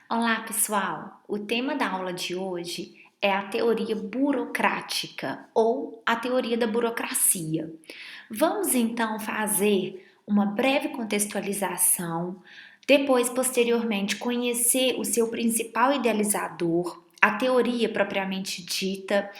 Olá, pessoal! O tema da aula de hoje é a teoria burocrática ou a teoria da burocracia. Vamos então fazer uma breve contextualização, depois, posteriormente, conhecer o seu principal idealizador, a teoria propriamente dita,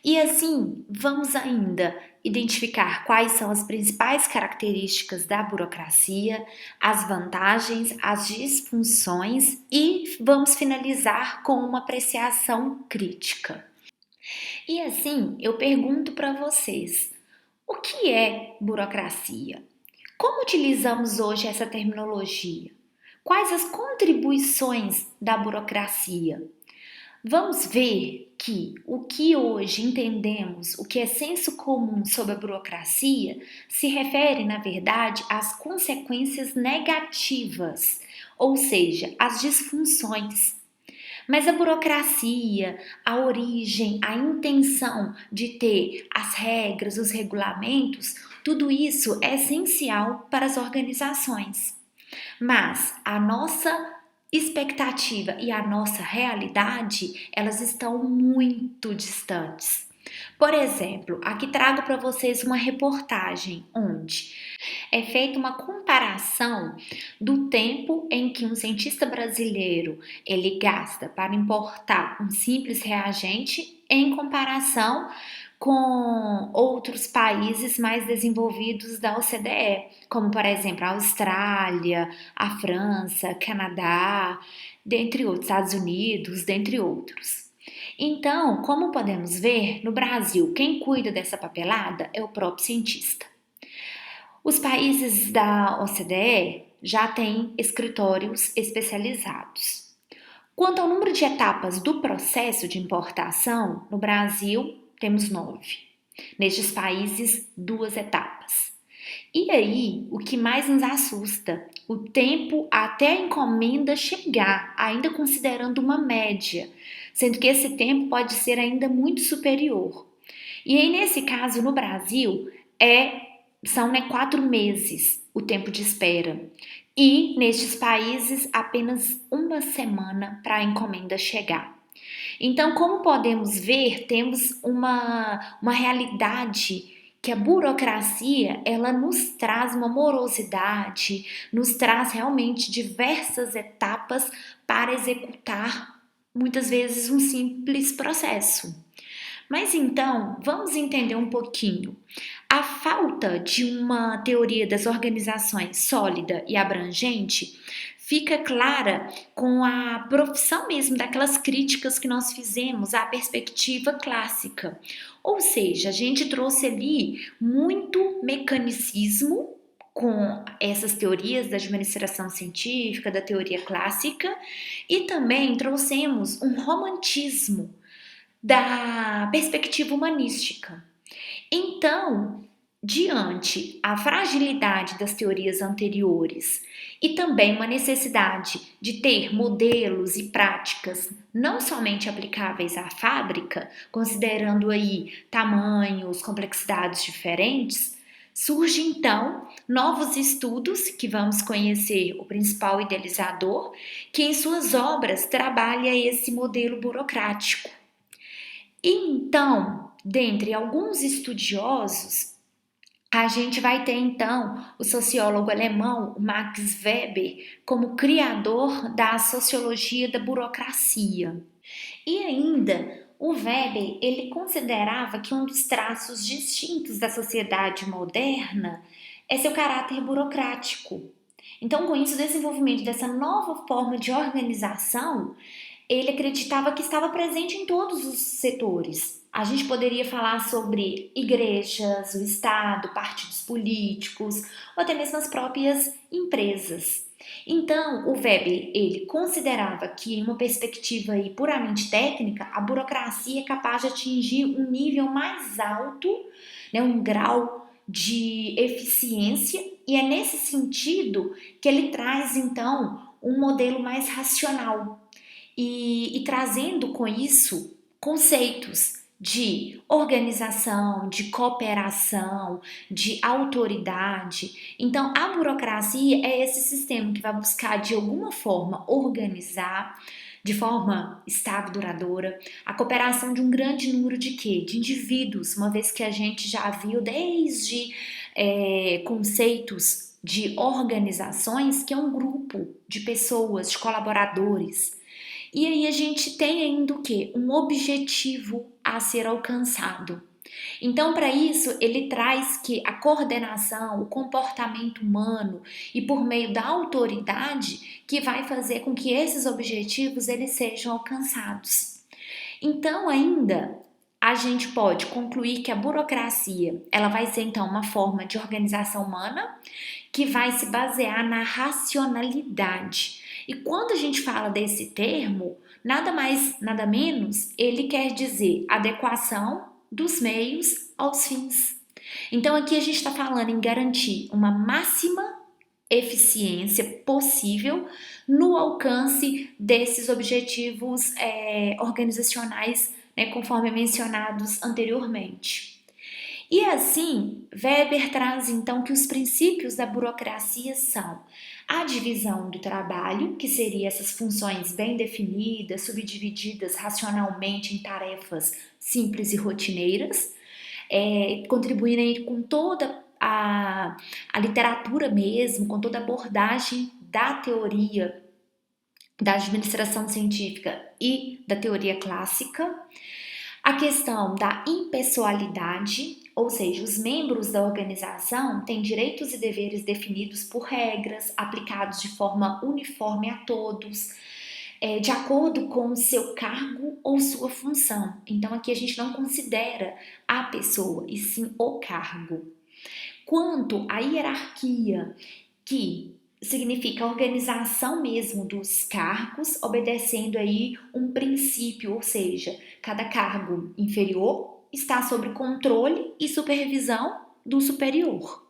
e assim vamos ainda identificar quais são as principais características da burocracia, as vantagens, as disfunções e vamos finalizar com uma apreciação crítica. E assim, eu pergunto para vocês: o que é burocracia? Como utilizamos hoje essa terminologia? Quais as contribuições da burocracia? Vamos ver que o que hoje entendemos, o que é senso comum sobre a burocracia, se refere, na verdade, às consequências negativas, ou seja, às disfunções. Mas a burocracia, a origem, a intenção de ter as regras, os regulamentos, tudo isso é essencial para as organizações. Mas a nossa expectativa e a nossa realidade, elas estão muito distantes. Por exemplo, aqui trago para vocês uma reportagem onde é feita uma comparação do tempo em que um cientista brasileiro ele gasta para importar um simples reagente em comparação com outros países mais desenvolvidos da OCDE, como por exemplo a Austrália, a França, Canadá, dentre outros, Estados Unidos, dentre outros. Então, como podemos ver, no Brasil, quem cuida dessa papelada é o próprio cientista. Os países da OCDE já têm escritórios especializados. Quanto ao número de etapas do processo de importação, no Brasil temos 9. Nestes países, 2 etapas. E aí, o que mais nos assusta? O tempo até a encomenda chegar, ainda considerando uma média, sendo que esse tempo pode ser ainda muito superior. E aí, nesse caso, no Brasil, são 4 meses o tempo de espera. E nestes países, apenas uma semana para a encomenda chegar. Então, como podemos ver, temos uma realidade que a burocracia, ela nos traz uma morosidade, nos traz realmente diversas etapas para executar, muitas vezes, um simples processo. Mas então, vamos entender um pouquinho. A falta de uma teoria das organizações sólida e abrangente fica clara com a profissão mesmo daquelas críticas que nós fizemos à perspectiva clássica. Ou seja, a gente trouxe ali muito mecanicismo com essas teorias da administração científica, da teoria clássica, e também trouxemos um romantismo da perspectiva humanística. Então, diante a fragilidade das teorias anteriores e também uma necessidade de ter modelos e práticas não somente aplicáveis à fábrica, considerando aí tamanhos, complexidades diferentes, surge então novos estudos que vamos conhecer o principal idealizador, que em suas obras trabalha esse modelo burocrático. Então, dentre alguns estudiosos, a gente vai ter então o sociólogo alemão Max Weber como criador da sociologia da burocracia. E ainda, o Weber, ele considerava que um dos traços distintos da sociedade moderna é seu caráter burocrático. Então, com isso, o desenvolvimento dessa nova forma de organização ele acreditava que estava presente em todos os setores. A gente poderia falar sobre igrejas, o Estado, partidos políticos, ou até mesmo as próprias empresas. Então, o Weber, ele considerava que, em uma perspectiva aí puramente técnica, a burocracia é capaz de atingir um nível mais alto, né, um grau de eficiência, e é nesse sentido que ele traz, então, um modelo mais racional, e trazendo com isso conceitos de organização, de cooperação, de autoridade. Então, a burocracia é esse sistema que vai buscar, de alguma forma, organizar de forma estável, duradoura, a cooperação de um grande número de quê? De indivíduos, uma vez que a gente já viu desde conceitos de organizações, que é um grupo de pessoas, de colaboradores. E aí a gente tem ainda o quê? Um objetivo a ser alcançado. Então, para isso, ele traz que a coordenação, o comportamento humano e por meio da autoridade que vai fazer com que esses objetivos eles sejam alcançados. Então, ainda a gente pode concluir que a burocracia, ela vai ser então uma forma de organização humana que vai se basear na racionalidade. E quando a gente fala desse termo, nada mais, nada menos, ele quer dizer adequação dos meios aos fins. Então aqui a gente está falando em garantir uma máxima eficiência possível no alcance desses objetivos organizacionais, né, conforme mencionados anteriormente. E assim, Weber traz então que os princípios da burocracia são a divisão do trabalho, que seria essas funções bem definidas, subdivididas racionalmente em tarefas simples e rotineiras, contribuindo aí com toda a literatura mesmo, com toda a abordagem da teoria da administração científica e da teoria clássica. A questão da impessoalidade, ou seja, os membros da organização têm direitos e deveres definidos por regras, aplicados de forma uniforme a todos, de acordo com o seu cargo ou sua função. Então, aqui a gente não considera a pessoa, e sim o cargo. Quanto à hierarquia, que significa a organização mesmo dos cargos, obedecendo aí um princípio, ou seja, cada cargo inferior está sob controle e supervisão do superior.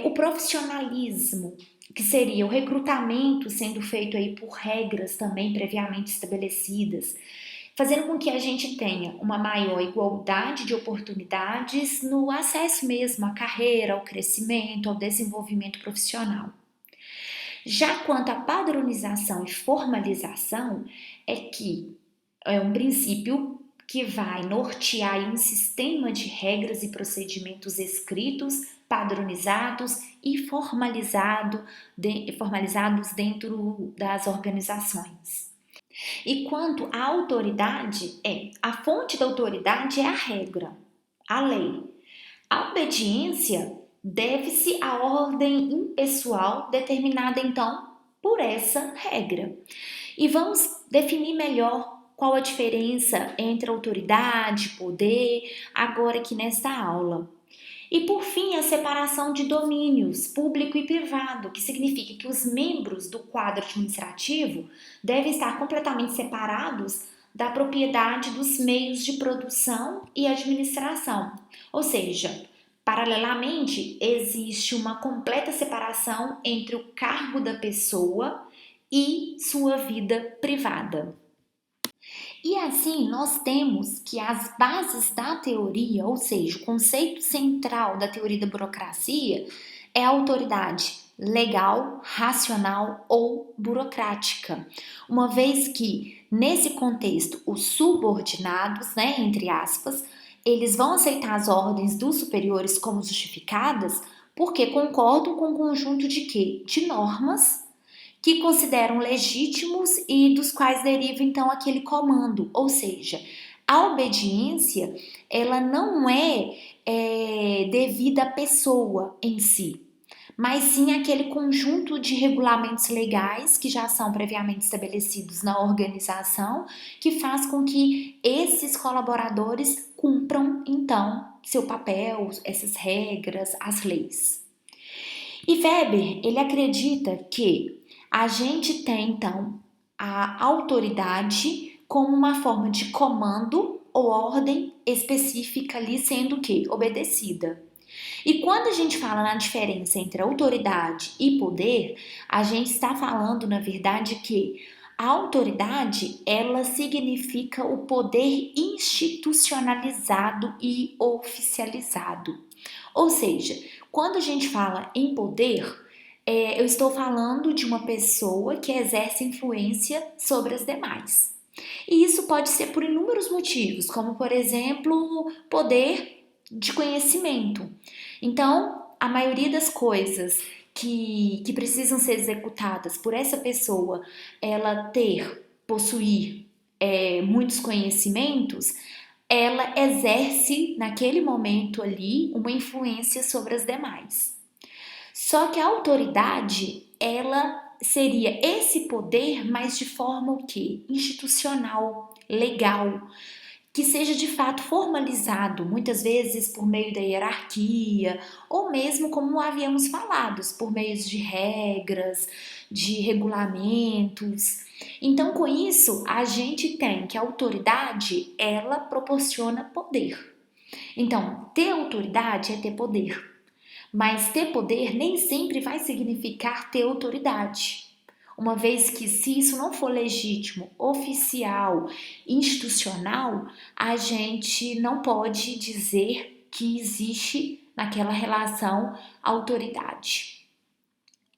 O profissionalismo, que seria o recrutamento sendo feito aí por regras também previamente estabelecidas, fazendo com que a gente tenha uma maior igualdade de oportunidades no acesso mesmo à carreira, ao crescimento, ao desenvolvimento profissional. Já quanto à padronização e formalização, é um princípio que vai nortear um sistema de regras e procedimentos escritos, padronizados e formalizados dentro das organizações. E quanto à autoridade, a fonte da autoridade é a regra, a lei. A obediência deve-se à ordem impessoal determinada então por essa regra. E vamos definir melhor qual a diferença entre autoridade e poder agora aqui nesta aula. E por fim, a separação de domínios público e privado, que significa que os membros do quadro administrativo devem estar completamente separados da propriedade dos meios de produção e administração. Ou seja, paralelamente, existe uma completa separação entre o cargo da pessoa e sua vida privada. E assim, nós temos que as bases da teoria, ou seja, o conceito central da teoria da burocracia, é a autoridade legal, racional ou burocrática. Uma vez que, nesse contexto, os subordinados, né, entre aspas, eles vão aceitar as ordens dos superiores como justificadas porque concordam com um conjunto de quê? De normas que consideram legítimos e dos quais deriva então aquele comando, ou seja, a obediência ela não é devida à pessoa em si, mas sim aquele conjunto de regulamentos legais que já são previamente estabelecidos na organização, que faz com que esses colaboradores cumpram então seu papel, essas regras, as leis. E Weber, ele acredita que a gente tem, então, a autoridade como uma forma de comando ou ordem específica ali sendo o quê? Obedecida. E quando a gente fala na diferença entre autoridade e poder, a gente está falando, na verdade, que A autoridade, ela significa o poder institucionalizado e oficializado. Ou seja, quando a gente fala em poder, eu estou falando de uma pessoa que exerce influência sobre as demais. E isso pode ser por inúmeros motivos, como por exemplo, poder de conhecimento. Então, a maioria das coisas que precisam ser executadas por essa pessoa, ela possuir muitos conhecimentos, ela exerce naquele momento ali uma influência sobre as demais. Só que a autoridade, ela seria esse poder, mas de forma o quê? Institucional, legal, que seja de fato formalizado, muitas vezes por meio da hierarquia, ou mesmo como havíamos falado, por meio de regras, de regulamentos. Então, com isso, a gente tem que a autoridade, ela proporciona poder. Então, ter autoridade é ter poder. Mas ter poder nem sempre vai significar ter autoridade. Uma vez que, se isso não for legítimo, oficial, institucional, a gente não pode dizer que existe naquela relação autoridade.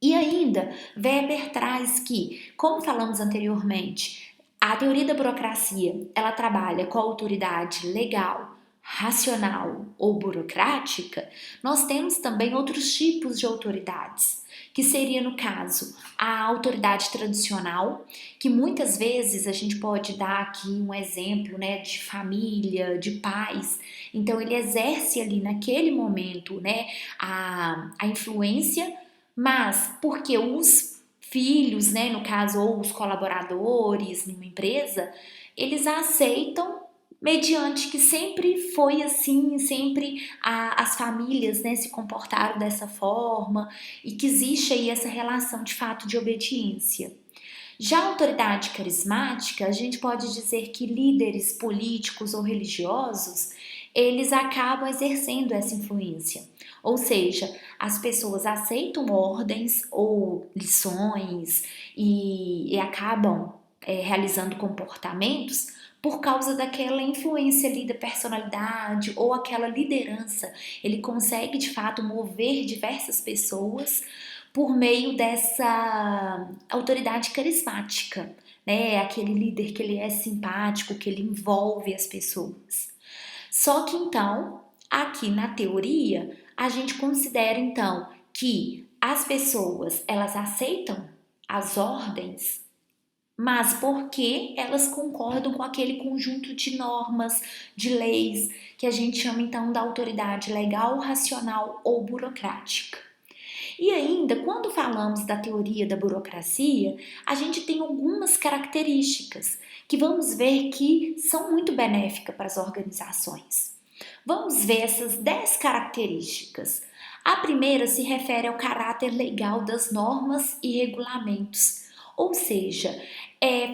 E ainda, Weber traz que, como falamos anteriormente, a teoria da burocracia, ela trabalha com a autoridade legal, racional ou burocrática. Nós temos também outros tipos de autoridades, que seria, no caso, a autoridade tradicional, que muitas vezes a gente pode dar aqui um exemplo, né, de família, de pais. Então, ele exerce ali naquele momento, né, a influência, mas porque os filhos, né, no caso, ou os colaboradores numa empresa, eles aceitam mediante que sempre foi assim, sempre as famílias, né, se comportaram dessa forma e que existe aí essa relação de fato de obediência. Já a autoridade carismática, a gente pode dizer que líderes políticos ou religiosos, eles acabam exercendo essa influência. Ou seja, as pessoas aceitam ordens ou lições e acabam realizando comportamentos por causa daquela influência ali da personalidade ou aquela liderança. Ele consegue de fato mover diversas pessoas por meio dessa autoridade carismática, né? Aquele líder que ele é simpático, que ele envolve as pessoas. Só que então, aqui na teoria, a gente considera então que as pessoas, elas aceitam as ordens, mas porque elas concordam com aquele conjunto de normas, de leis, que a gente chama então da autoridade legal, racional ou burocrática. E ainda, quando falamos da teoria da burocracia, a gente tem algumas características que vamos ver que são muito benéficas para as organizações. Vamos ver essas 10 características. A primeira se refere ao caráter legal das normas e regulamentos, ou seja,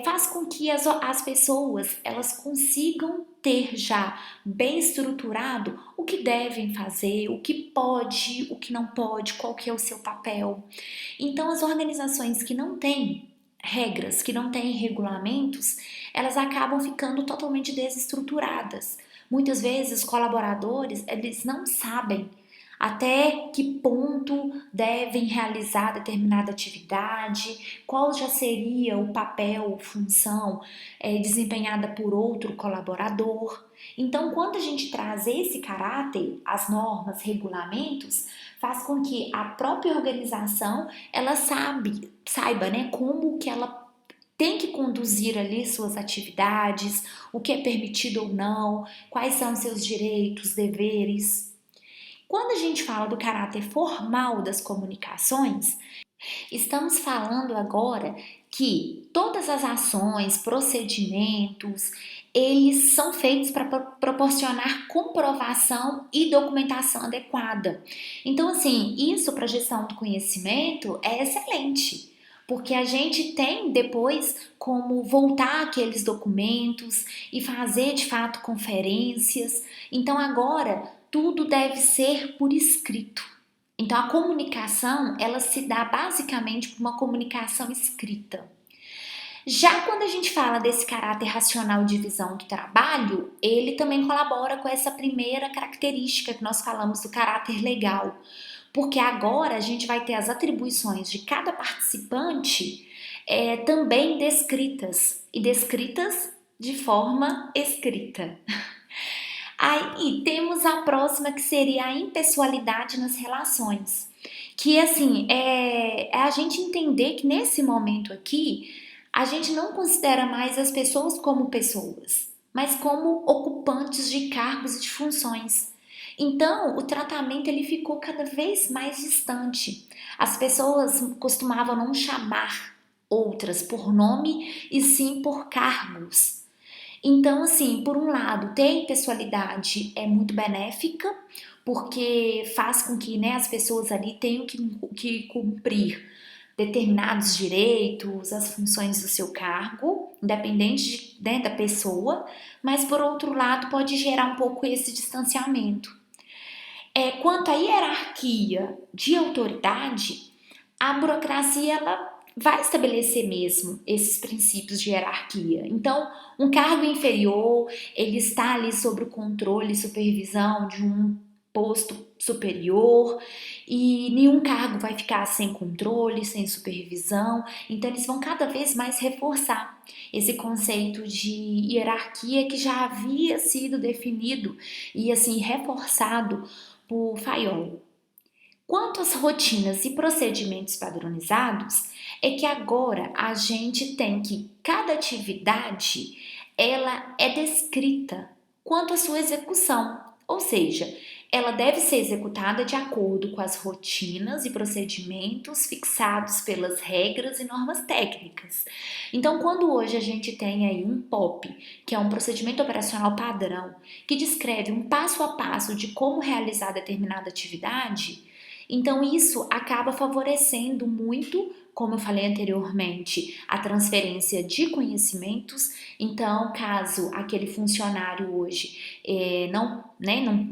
faz com que as pessoas elas consigam ter já bem estruturado o que devem fazer, o que pode, o que não pode, qual que é o seu papel. Então, as organizações que não têm regras, que não têm regulamentos, elas acabam ficando totalmente desestruturadas. Muitas vezes, os colaboradores, eles não sabem até que ponto devem realizar determinada atividade, qual já seria o papel, função desempenhada por outro colaborador. Então, quando a gente traz esse caráter, as normas, regulamentos, faz com que a própria organização ela saiba, né, como que ela tem que conduzir ali suas atividades, o que é permitido ou não, quais são seus direitos, deveres. Quando a gente fala do caráter formal das comunicações, estamos falando agora que todas as ações, procedimentos, eles são feitos para proporcionar comprovação e documentação adequada. Então, assim, isso para gestão do conhecimento é excelente. Porque a gente tem depois como voltar aqueles documentos e fazer de fato conferências. Então agora tudo deve ser por escrito. Então a comunicação ela se dá basicamente por uma comunicação escrita. Já quando a gente fala desse caráter racional de visão do trabalho, ele também colabora com essa primeira característica que nós falamos do caráter legal, porque agora a gente vai ter as atribuições de cada participante também descritas, e descritas de forma escrita. Aí temos a próxima que seria a impessoalidade nas relações. Que assim, é a gente entender que nesse momento aqui, a gente não considera mais as pessoas como pessoas, mas como ocupantes de cargos e de funções. Então, o tratamento ele ficou cada vez mais distante. As pessoas costumavam não chamar outras por nome e sim por cargos. Então, assim, por um lado, ter impessoalidade é muito benéfica, porque faz com que, né, as pessoas ali tenham que cumprir determinados direitos, as funções do seu cargo, independente né, da pessoa, mas por outro lado pode gerar um pouco esse distanciamento. Quanto à hierarquia de autoridade, a burocracia ela vai estabelecer mesmo esses princípios de hierarquia. Então, um cargo inferior, ele está ali sob o controle e supervisão de um posto superior e nenhum cargo vai ficar sem controle, sem supervisão. Então, eles vão cada vez mais reforçar esse conceito de hierarquia que já havia sido definido e assim reforçado por Fayol. Quanto às rotinas e procedimentos padronizados, é que agora a gente tem que cada atividade ela é descrita quanto à sua execução, ou seja, ela deve ser executada de acordo com as rotinas e procedimentos fixados pelas regras e normas técnicas. Então, quando hoje a gente tem aí um POP, que é um procedimento operacional padrão, que descreve um passo a passo de como realizar determinada atividade, então, isso acaba favorecendo muito, como eu falei anteriormente, a transferência de conhecimentos. Então, caso aquele funcionário hoje não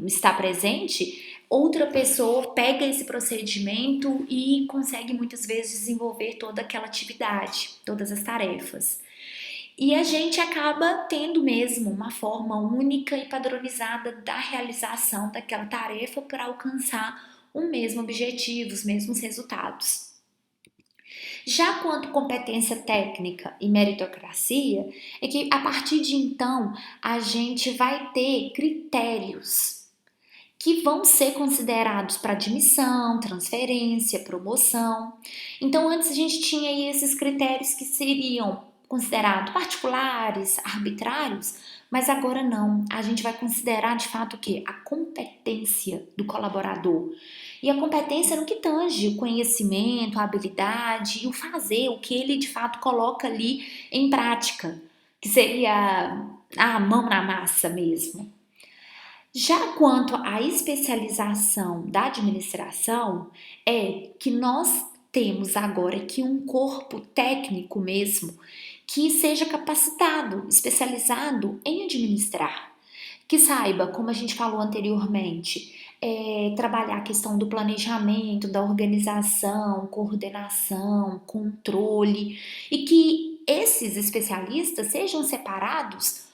está presente, outra pessoa pega esse procedimento e consegue muitas vezes desenvolver toda aquela atividade, todas as tarefas. E a gente acaba tendo mesmo uma forma única e padronizada da realização daquela tarefa para alcançar o mesmo objetivo, os mesmos resultados. Já quanto competência técnica e meritocracia, é que a partir de então a gente vai ter critérios que vão ser considerados para admissão, transferência, promoção. Então, antes a gente tinha aí esses critérios que seriam considerados particulares, arbitrários, mas agora não. A gente vai considerar de fato o quê? A competência do colaborador. E a competência no que tange o conhecimento, a habilidade e o fazer, o que ele de fato coloca ali em prática, que seria a mão na massa mesmo. Já quanto à especialização da administração, é que nós temos agora aqui um corpo técnico mesmo que seja capacitado, especializado em administrar, que saiba, como a gente falou anteriormente, trabalhar a questão do planejamento, da organização, coordenação, controle, e que esses especialistas sejam separados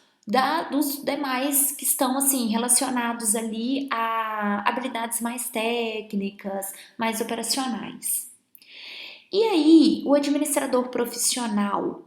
dos demais que estão assim relacionados ali a habilidades mais técnicas, mais operacionais. E aí, o administrador profissional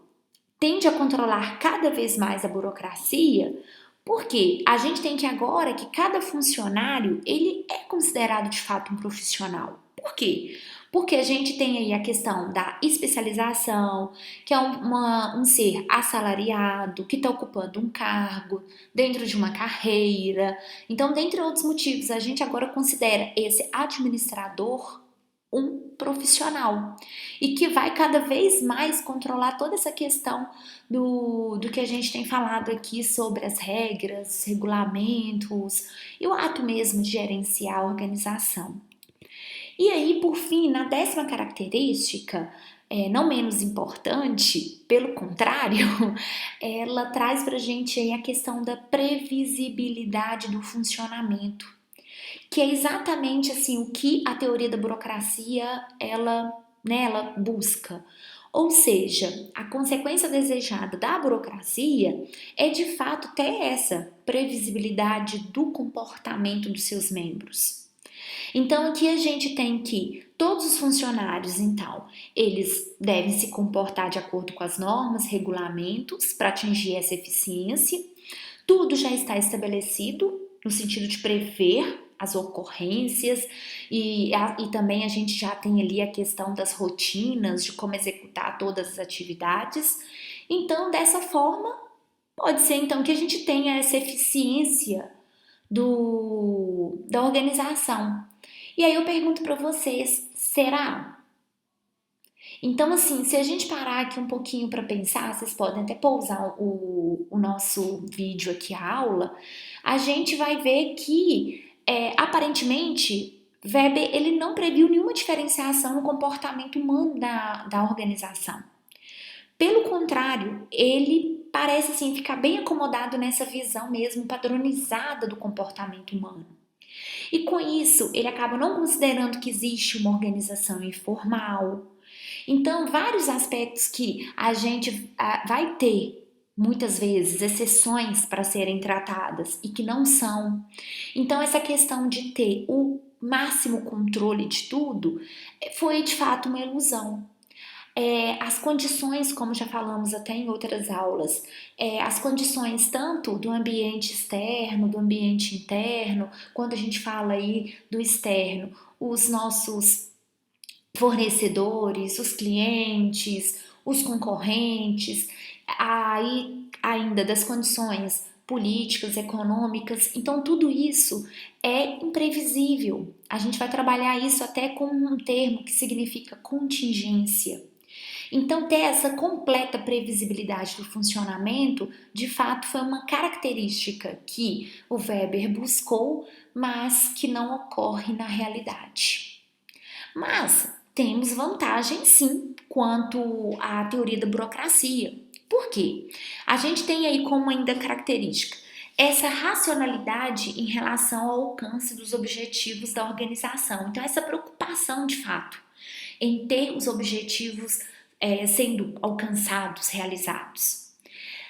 tende a controlar cada vez mais a burocracia, porque a gente tem que agora que cada funcionário ele é considerado de fato um profissional. Por quê? Porque a gente tem aí a questão da especialização, que é um ser assalariado, que está ocupando um cargo dentro de uma carreira. Então, dentre outros motivos, a gente agora considera esse administrador um profissional e que vai cada vez mais controlar toda essa questão do que a gente tem falado aqui sobre as regras, regulamentos e o ato mesmo de gerenciar a organização. E aí, por fim, na 10ª característica, não menos importante, pelo contrário, ela traz para a gente aí a questão da previsibilidade do funcionamento, que é exatamente assim o que a teoria da burocracia ela busca. Ou seja, a consequência desejada da burocracia é de fato ter essa previsibilidade do comportamento dos seus membros. Então aqui a gente tem que todos os funcionários, então, eles devem se comportar de acordo com as normas, regulamentos para atingir essa eficiência. Tudo já está estabelecido no sentido de prever as ocorrências e também a gente já tem ali a questão das rotinas, de como executar todas as atividades. Então, dessa forma, pode ser então que a gente tenha essa eficiência da organização. E aí eu pergunto para vocês, será? Então, assim, se a gente parar aqui um pouquinho para pensar, vocês podem até pausar o nosso vídeo aqui, a aula, a gente vai ver que, aparentemente, Weber ele não previu nenhuma diferenciação no comportamento humano da organização. Pelo contrário, ele parece assim, ficar bem acomodado nessa visão mesmo padronizada do comportamento humano. E com isso, ele acaba não considerando que existe uma organização informal. Então, vários aspectos que a gente vai ter, muitas vezes, exceções para serem tratadas e que não são. Então, essa questão de ter o máximo controle de tudo foi de fato uma ilusão. As condições, como já falamos até em outras aulas, as condições tanto do ambiente externo, do ambiente interno, quando a gente fala aí do externo, os nossos fornecedores, os clientes, os concorrentes, aí ainda das condições políticas, econômicas, então tudo isso é imprevisível. A gente vai trabalhar isso até com um termo que significa contingência. Então, ter essa completa previsibilidade do funcionamento, de fato, foi uma característica que o Weber buscou, mas que não ocorre na realidade. Mas temos vantagem, sim, quanto à teoria da burocracia. Por quê? A gente tem aí como ainda característica essa racionalidade em relação ao alcance dos objetivos da organização. Então, essa preocupação, de fato, em ter os objetivos sendo alcançados, realizados.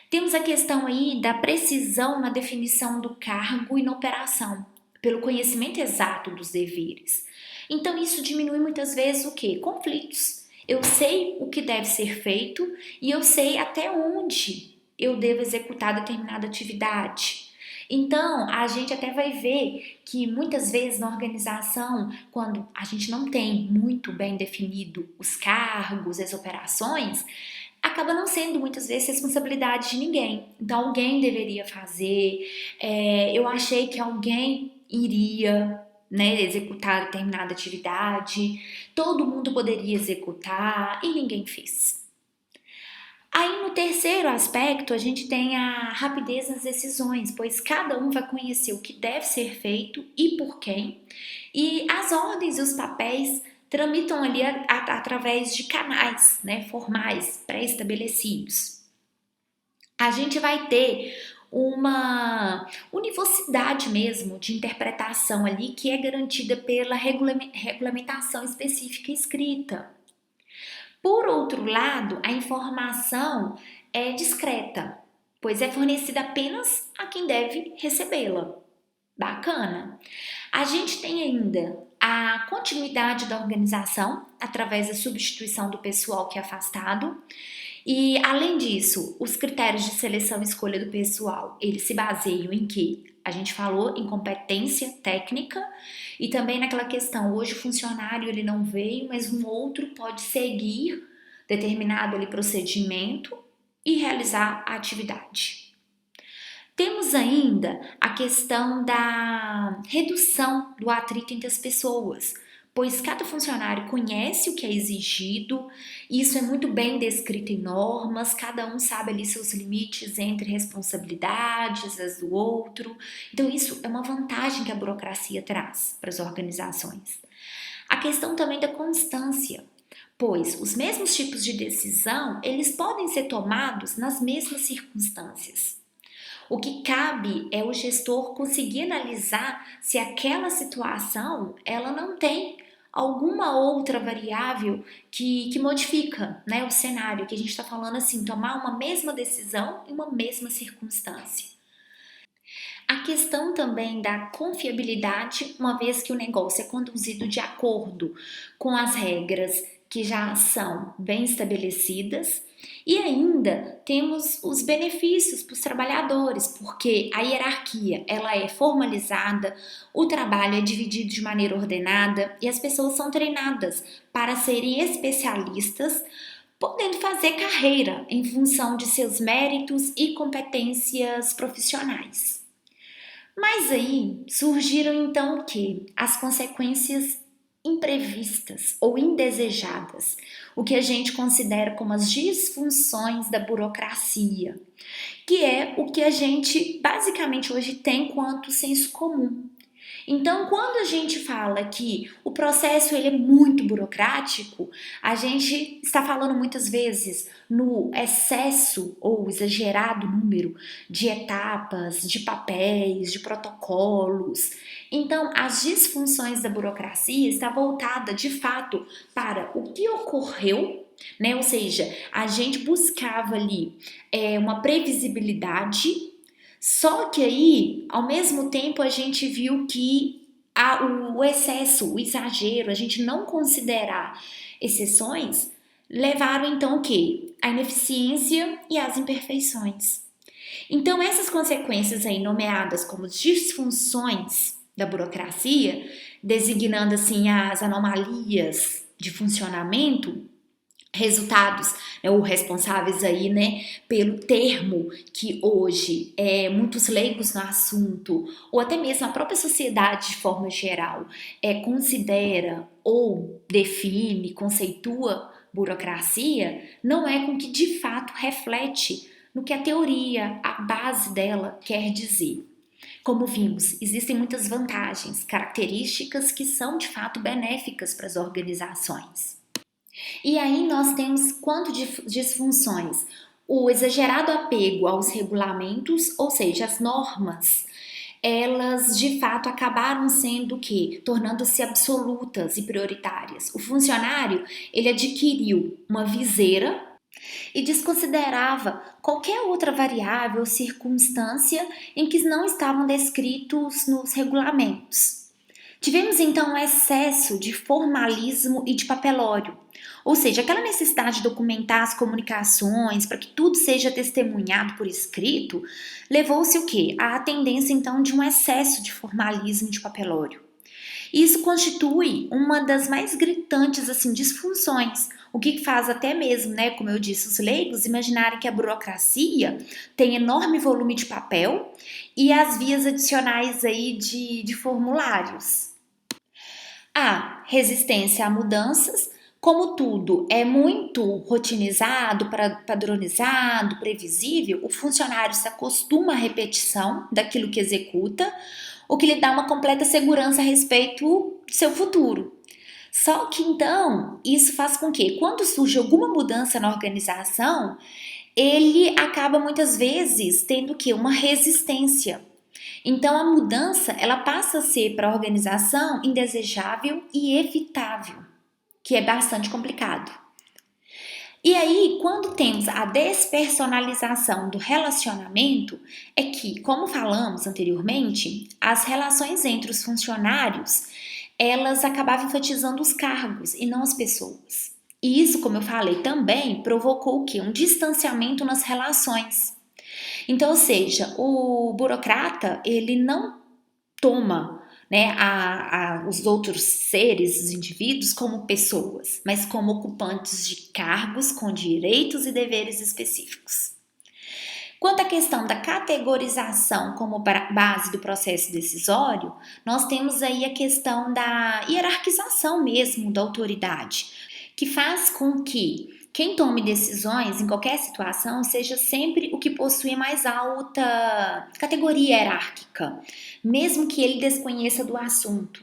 Temos a questão aí da precisão na definição do cargo e na operação, pelo conhecimento exato dos deveres. Então isso diminui muitas vezes o quê? Conflitos. Eu sei o que deve ser feito e eu sei até onde eu devo executar determinada atividade. Então, a gente até vai ver que muitas vezes na organização, quando a gente não tem muito bem definido os cargos, as operações, acaba não sendo muitas vezes responsabilidade de ninguém. Então, alguém deveria fazer, eu achei que alguém iria, né, executar determinada atividade, todo mundo poderia executar e ninguém fez. Aí no terceiro aspecto, a gente tem a rapidez nas decisões, pois cada um vai conhecer o que deve ser feito e por quem, e as ordens e os papéis tramitam ali através de canais, né, formais, pré-estabelecidos. A gente vai ter uma univocidade mesmo de interpretação ali que é garantida pela regulamentação específica escrita. Por outro lado, a informação é discreta, pois é fornecida apenas a quem deve recebê-la. Bacana! A gente tem ainda a continuidade da organização através da substituição do pessoal que é afastado. E, além disso, os critérios de seleção e escolha do pessoal, eles se baseiam em quê? A gente falou em competência técnica e também naquela questão, hoje o funcionário ele não veio, mas um outro pode seguir determinado ali procedimento e realizar a atividade. Temos ainda a questão da redução do atrito entre as pessoas, pois cada funcionário conhece o que é exigido, isso é muito bem descrito em normas, cada um sabe ali seus limites entre responsabilidades, as do outro. Então isso é uma vantagem que a burocracia traz para as organizações. A questão também da constância, pois os mesmos tipos de decisão, eles podem ser tomados nas mesmas circunstâncias. O que cabe é o gestor conseguir analisar se aquela situação ela não tem alguma outra variável que modifica, né, o cenário, que a gente está falando assim, tomar uma mesma decisão em uma mesma circunstância. A questão também da confiabilidade, uma vez que o negócio é conduzido de acordo com as regras que já são bem estabelecidas. E ainda temos os benefícios para os trabalhadores, porque a hierarquia ela é formalizada, o trabalho é dividido de maneira ordenada e as pessoas são treinadas para serem especialistas, podendo fazer carreira em função de seus méritos e competências profissionais. Mas aí surgiram então o quê? As consequências imprevistas ou indesejadas, o que a gente considera como as disfunções da burocracia, que é o que a gente basicamente hoje tem quanto senso comum. Então, quando a gente fala que o processo ele é muito burocrático, a gente está falando muitas vezes no excesso ou exagerado número de etapas, de papéis, de protocolos. Então, as disfunções da burocracia está voltada de fato para o que ocorreu, né? Ou seja, a gente buscava ali uma previsibilidade. Só que aí, ao mesmo tempo, a gente viu que o excesso, o exagero, a gente não considerar exceções, levaram então o quê? A ineficiência e as imperfeições. Então, essas consequências aí nomeadas como disfunções da burocracia, designando assim as anomalias de funcionamento, resultados, né, ou responsáveis aí, né, pelo termo que hoje muitos leigos no assunto, ou até mesmo a própria sociedade de forma geral, considera ou define, conceitua burocracia, não é com que de fato reflete no que a teoria, a base dela quer dizer. Como vimos, existem muitas vantagens, características que são de fato benéficas para as organizações. E aí nós temos quanto de disfunções? O exagerado apego aos regulamentos, ou seja, as normas, elas de fato acabaram sendo o quê? Tornando-se absolutas e prioritárias. O funcionário, ele adquiriu uma viseira e desconsiderava qualquer outra variável ou circunstância em que não estavam descritos nos regulamentos. Tivemos então um excesso de formalismo e de papelório, ou seja, aquela necessidade de documentar as comunicações para que tudo seja testemunhado por escrito, levou-se o quê? À tendência então de um excesso de formalismo e de papelório. Isso constitui uma das mais gritantes assim disfunções, o que faz até mesmo, né, como eu disse, os leigos imaginarem que a burocracia tem enorme volume de papel e as vias adicionais aí de formulários. A resistência a mudanças, como tudo é muito rotinizado, padronizado, previsível, o funcionário se acostuma à repetição daquilo que executa, o que lhe dá uma completa segurança a respeito do seu futuro. Só que então, isso faz com que, quando surge alguma mudança na organização, ele acaba muitas vezes tendo que uma resistência. Então a mudança, ela passa a ser para a organização indesejável e evitável, que é bastante complicado. E aí, quando temos a despersonalização do relacionamento, é que, como falamos anteriormente, as relações entre os funcionários, elas acabavam enfatizando os cargos e não as pessoas. E isso, como eu falei, também provocou o quê? Um distanciamento nas relações. Então, ou seja, o burocrata, ele não toma, né, os outros seres, os indivíduos, como pessoas, mas como ocupantes de cargos com direitos e deveres específicos. Quanto à questão da categorização como base do processo decisório, nós temos aí a questão da hierarquização mesmo da autoridade, que faz com que quem tome decisões em qualquer situação seja sempre o que possui mais alta categoria hierárquica, mesmo que ele desconheça do assunto.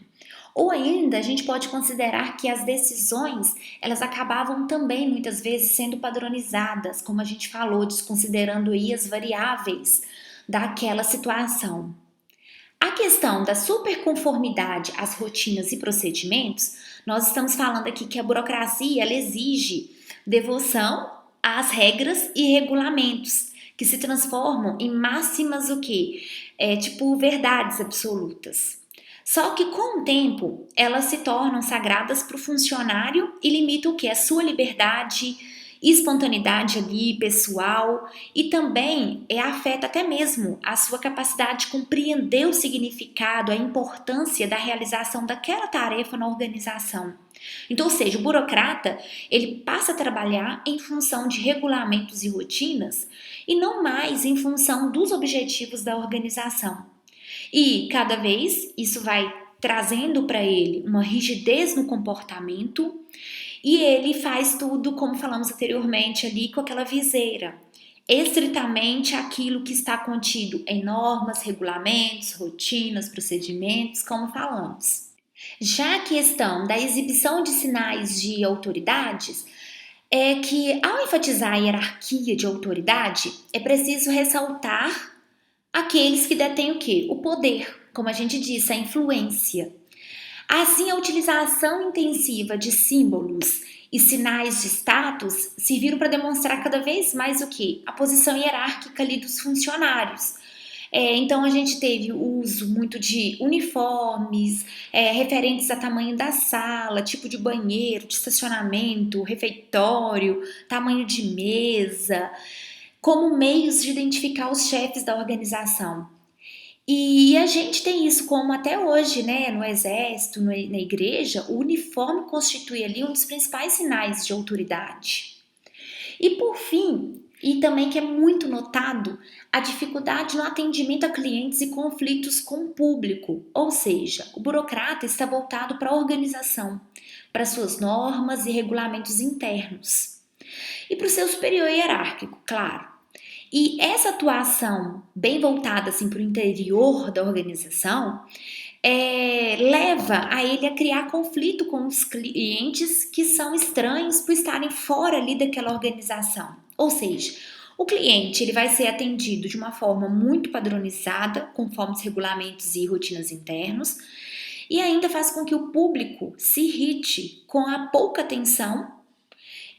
Ou ainda, a gente pode considerar que as decisões, elas acabavam também muitas vezes sendo padronizadas, como a gente falou, desconsiderando aí as variáveis daquela situação. A questão da superconformidade às rotinas e procedimentos, Nós estamos falando aqui que a burocracia ela exige devoção às regras e regulamentos, que se transformam em máximas o quê? Tipo verdades absolutas. Só que com o tempo elas se tornam sagradas para o funcionário e limitam o que? A sua liberdade, espontaneidade ali, pessoal, e também afeta até mesmo a sua capacidade de compreender o significado, a importância da realização daquela tarefa na organização. Então, ou seja, o burocrata, ele passa a trabalhar em função de regulamentos e rotinas e não mais em função dos objetivos da organização. E cada vez isso vai trazendo para ele uma rigidez no comportamento e ele faz tudo, como falamos anteriormente, ali com aquela viseira. Estritamente aquilo que está contido em normas, regulamentos, rotinas, procedimentos, como falamos. Já a questão da exibição de sinais de autoridades é que, ao enfatizar a hierarquia de autoridade, é preciso ressaltar aqueles que detêm o quê? O poder, como a gente disse, a influência. Assim, a utilização intensiva de símbolos e sinais de status serviram para demonstrar cada vez mais o quê? A posição hierárquica ali dos funcionários. Então a gente teve o uso muito de uniformes, referentes a tamanho da sala, tipo de banheiro, de estacionamento, refeitório, tamanho de mesa, como meios de identificar os chefes da organização. E a gente tem isso como até hoje, né? No exército, na igreja, o uniforme constitui ali um dos principais sinais de autoridade. E por fim, e também que é muito notado, a dificuldade no atendimento a clientes e conflitos com o público, ou seja, o burocrata está voltado para a organização, para suas normas e regulamentos internos. E para o seu superior hierárquico, claro. E essa atuação bem voltada assim, para o interior da organização leva a ele a criar conflito com os clientes que são estranhos por estarem fora ali daquela organização. Ou seja, o cliente ele vai ser atendido de uma forma muito padronizada, conforme os regulamentos e rotinas internos, e ainda faz com que o público se irrite com a pouca atenção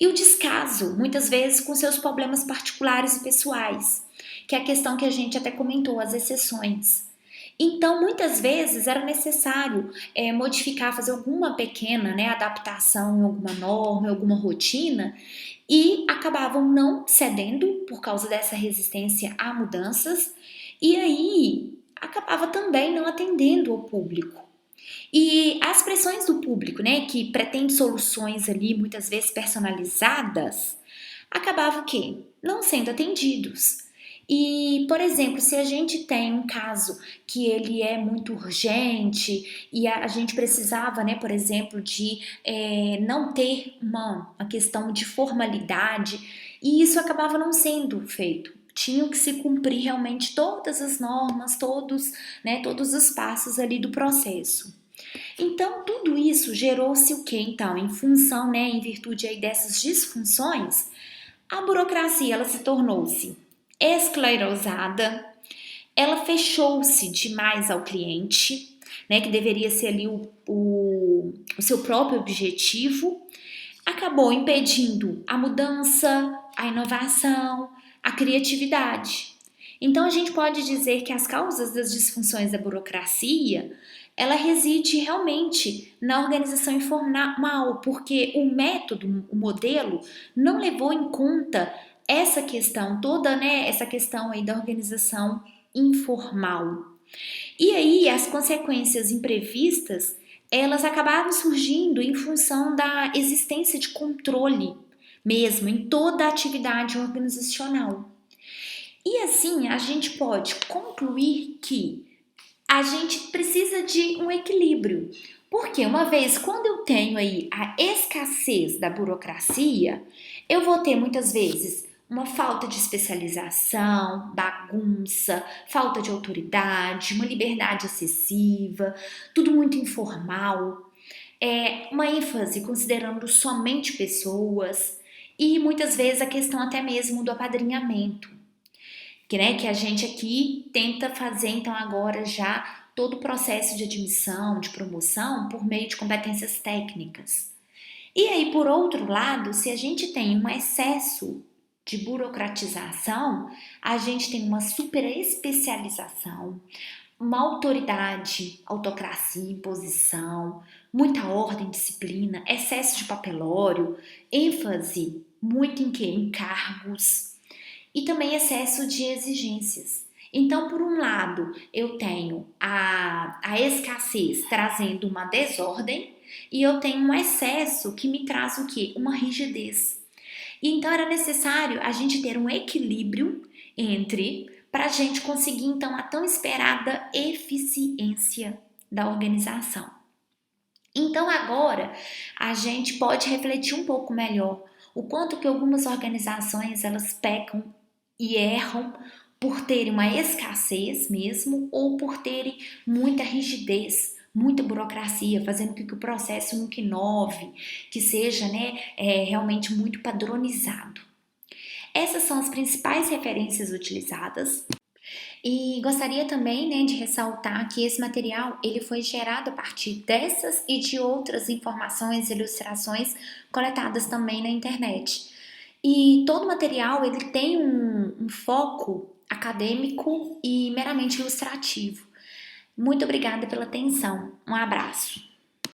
e o descaso, muitas vezes, com seus problemas particulares e pessoais, que é a questão que a gente até comentou, as exceções. Então, muitas vezes era necessário modificar, fazer alguma pequena adaptação em alguma norma, em alguma rotina, e acabavam não cedendo por causa dessa resistência a mudanças, e aí acabava também não atendendo ao público. E as pressões do público, né, que pretende soluções ali muitas vezes personalizadas, acabavam o quê? Não sendo atendidos. E, por exemplo, se a gente tem um caso que ele é muito urgente e a gente precisava, né, por exemplo, de não ter uma questão de formalidade, e isso acabava não sendo feito. Tinham que se cumprir realmente todas as normas, todos os passos ali do processo. Então, tudo isso gerou-se o que, então? Em função, em virtude aí dessas disfunções, a burocracia ela se tornou-se esclerosada, ela fechou-se demais ao cliente, que deveria ser ali o seu próprio objetivo, acabou impedindo a mudança, a inovação, a criatividade. Então, a gente pode dizer que as causas das disfunções da burocracia ela reside realmente na organização informal, porque o método, o modelo, não levou em conta essa questão, toda essa questão aí da organização informal. E aí as consequências imprevistas, elas acabaram surgindo em função da existência de controle mesmo em toda a atividade organizacional. E assim a gente pode concluir que a gente precisa de um equilíbrio. Porque uma vez quando eu tenho aí a escassez da burocracia, eu vou ter muitas vezes uma falta de especialização, bagunça, falta de autoridade, uma liberdade excessiva, tudo muito informal, uma ênfase considerando somente pessoas e muitas vezes a questão até mesmo do apadrinhamento. Que a gente aqui tenta fazer então agora já todo o processo de admissão, de promoção, por meio de competências técnicas. E aí, por outro lado, se a gente tem um excesso de burocratização, a gente tem uma super especialização, uma autoridade, autocracia, imposição, muita ordem, disciplina, excesso de papelório, ênfase muito em quê? Em cargos e também excesso de exigências. Então, por um lado, eu tenho a escassez trazendo uma desordem e eu tenho um excesso que me traz o quê? Uma rigidez. E então era necessário a gente ter um equilíbrio entre para a gente conseguir então a tão esperada eficiência da organização. Então agora a gente pode refletir um pouco melhor o quanto que algumas organizações elas pecam e erram por terem uma escassez mesmo ou por terem muita rigidez, muita burocracia, fazendo com que o processo nunca inove, que seja realmente muito padronizado. Essas são as principais referências utilizadas. E gostaria também, de ressaltar que esse material ele foi gerado a partir dessas e de outras informações e ilustrações coletadas também na internet. E todo material ele tem um foco acadêmico e meramente ilustrativo. Muito obrigada pela atenção. Um abraço.